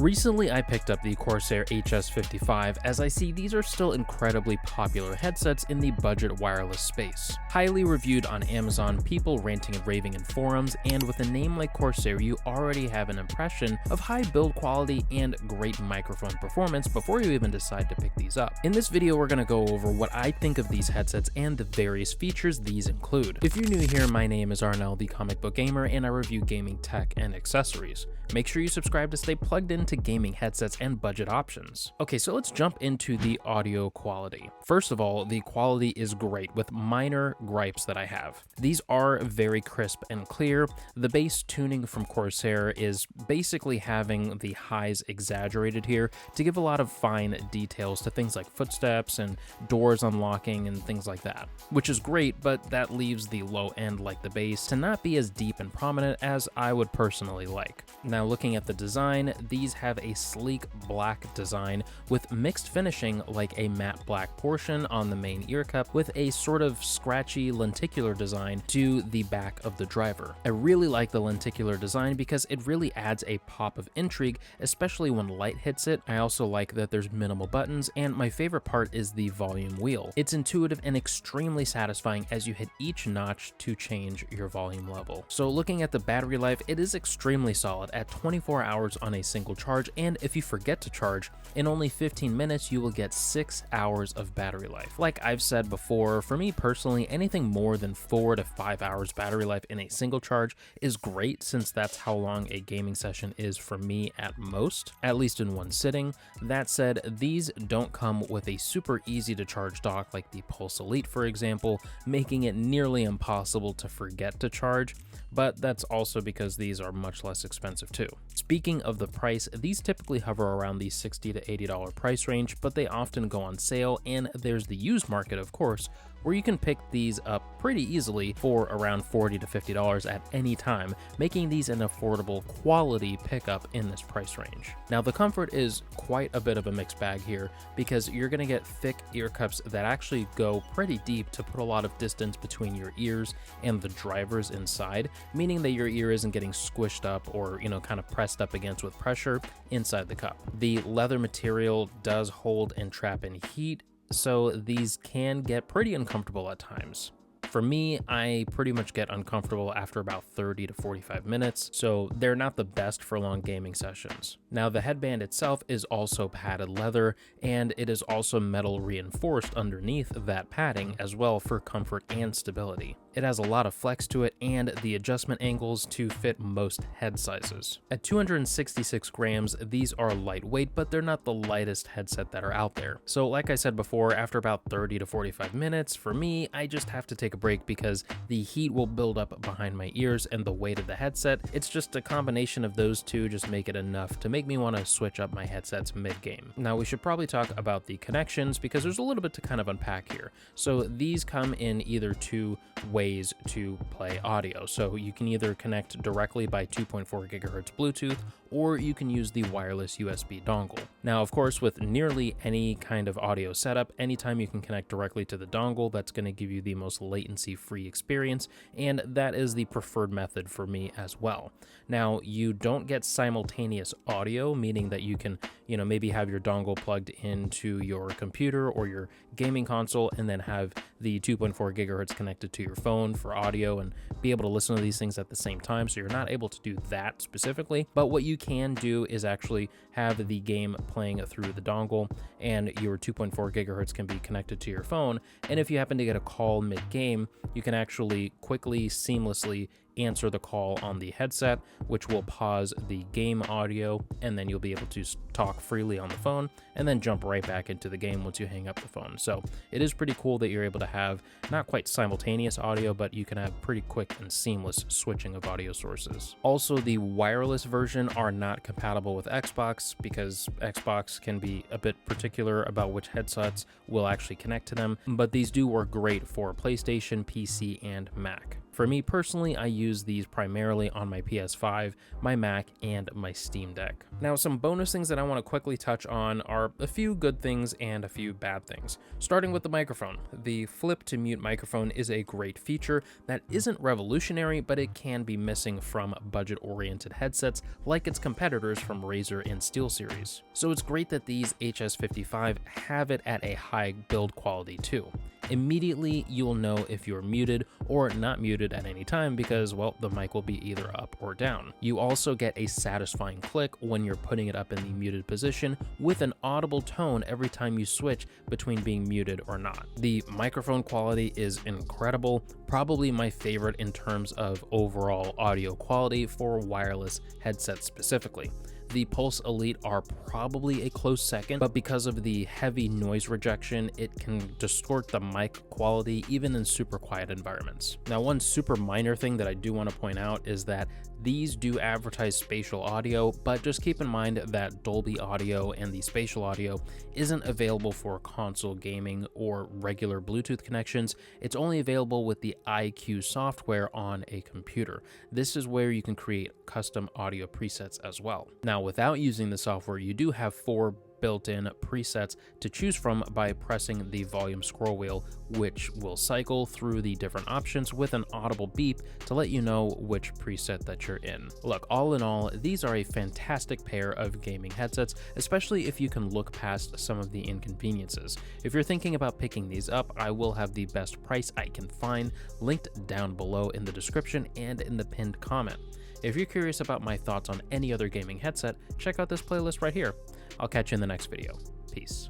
Recently, I picked up the Corsair HS55 as I see these are still incredibly popular headsets in the budget wireless space. Highly reviewed on Amazon, people ranting and raving in forums, and with a name like Corsair, you already have an impression of high build quality and great microphone performance before you even decide to pick these up. In this video, we're going to go over what I think of these headsets and the various features these include. If you're new here, my name is Arnell, the comic book gamer, and I review gaming tech and accessories. Make sure you subscribe to stay plugged into gaming headsets and budget options. Okay, so let's jump into the audio quality. First of all, the quality is great with minor gripes that I have. These are very crisp and clear. The bass tuning from Corsair is basically having the highs exaggerated here to give a lot of fine details to things like footsteps and doors unlocking and things like that, which is great, but that leaves the low end, like the bass, to not be as deep and prominent as I would personally like. Now, looking at the design, these have a sleek black design with mixed finishing like a matte black portion on the main ear cup with a sort of scratchy lenticular design to the back of the driver. I really like the lenticular design because it really adds a pop of intrigue, especially when light hits it. I also like that there's minimal buttons, and my favorite part is the volume wheel. It's intuitive and extremely satisfying as you hit each notch to change your volume level. So looking at the battery life, it is extremely solid at 24 hours on a single charge, and if you forget to charge, in only 15 minutes you will get 6 hours of battery life. Like I've said before, for me personally, anything more than 4 to 5 hours battery life in a single charge is great, since that's how long a gaming session is for me at most, at least in one sitting. That said, these don't come with a super easy to charge dock like the Pulse Elite, for example, making it nearly impossible to forget to charge, but that's also because these are much less expensive too. Speaking of the price, these typically hover around the $60 to $80 price range, but they often go on sale, and there's the used market, of course, where you can pick these up pretty easily for around $40 to $50 at any time, making these an affordable quality pickup in this price range. Now, the comfort is quite a bit of a mixed bag here because you're going to get thick ear cups that actually go pretty deep to put a lot of distance between your ears and the drivers inside, meaning that your ear isn't getting squished up or, kind of pressed up against with pressure inside the cup. The leather material does hold and trap in heat, so these can get pretty uncomfortable at times. For me, I pretty much get uncomfortable after about 30 to 45 minutes, so they're not the best for long gaming sessions. Now, the headband itself is also padded leather, and it is also metal reinforced underneath that padding as well for comfort and stability. It has a lot of flex to it and the adjustment angles to fit most head sizes. At 266 grams, these are lightweight, but they're not the lightest headset that are out there. So like I said before, after about 30 to 45 minutes, for me, I just have to take a break because the heat will build up behind my ears and the weight of the headset. It's just a combination of those two just make it enough to make me want to switch up my headsets mid-game. Now, we should probably talk about the connections because there's a little bit to kind of unpack here. So these come in either two ways to play audio. So you can either connect directly by 2.4 gigahertz Bluetooth, or you can use the wireless USB dongle. Now, of course, with nearly any kind of audio setup, anytime you can connect directly to the dongle, that's going to give you the most latency-free experience, and that is the preferred method for me as well. Now, you don't get simultaneous audio, meaning that you can, maybe have your dongle plugged into your computer or your gaming console and then have the 2.4 gigahertz connected to your phone for audio and be able to listen to these things at the same time. So you're not able to do that specifically, but what you can do is actually have the game playing through the dongle and your 2.4 gigahertz can be connected to your phone. And if you happen to get a call mid-game, you can actually quickly, seamlessly answer the call on the headset, which will pause the game audio, and then you'll be able to talk freely on the phone and then jump right back into the game once you hang up the phone. So it is pretty cool that you're able to have not quite simultaneous audio, but you can have pretty quick and seamless switching of audio sources. Also, the wireless version are not compatible with Xbox because Xbox can be a bit particular about which headsets will actually connect to them, but these do work great for PlayStation, PC, and Mac. For me personally, I use these primarily on my PS5, my Mac, and my Steam Deck. Now, some bonus things that I want to quickly touch on are a few good things and a few bad things. Starting with the microphone. The flip to mute microphone is a great feature that isn't revolutionary, but it can be missing from budget-oriented headsets like its competitors from Razer and SteelSeries. So it's great that these HS55 have it at a high build quality too. Immediately, you'll know if you're muted or not muted at any time because, well, the mic will be either up or down. You also get a satisfying click when you're putting it up in the muted position with an audible tone every time you switch between being muted or not. The microphone quality is incredible, probably my favorite in terms of overall audio quality for wireless headsets specifically. The Pulse Elite are probably a close second, but because of the heavy noise rejection, it can distort the mic quality even in super quiet environments. Now, one super minor thing that I do want to point out is that these do advertise spatial audio, but just keep in mind that Dolby Audio and the spatial audio isn't available for console gaming or regular Bluetooth connections. It's only available with the iQ software on a computer. This is where you can create custom audio presets as well. Now, without using the software, you do have 4 built-in presets to choose from by pressing the volume scroll wheel, which will cycle through the different options with an audible beep to let you know which preset that you're in. Look, all in all, these are a fantastic pair of gaming headsets, especially if you can look past some of the inconveniences. If you're thinking about picking these up, I will have the best price I can find linked down below in the description and in the pinned comment. If you're curious about my thoughts on any other gaming headset, check out this playlist right here. I'll catch you in the next video. Peace.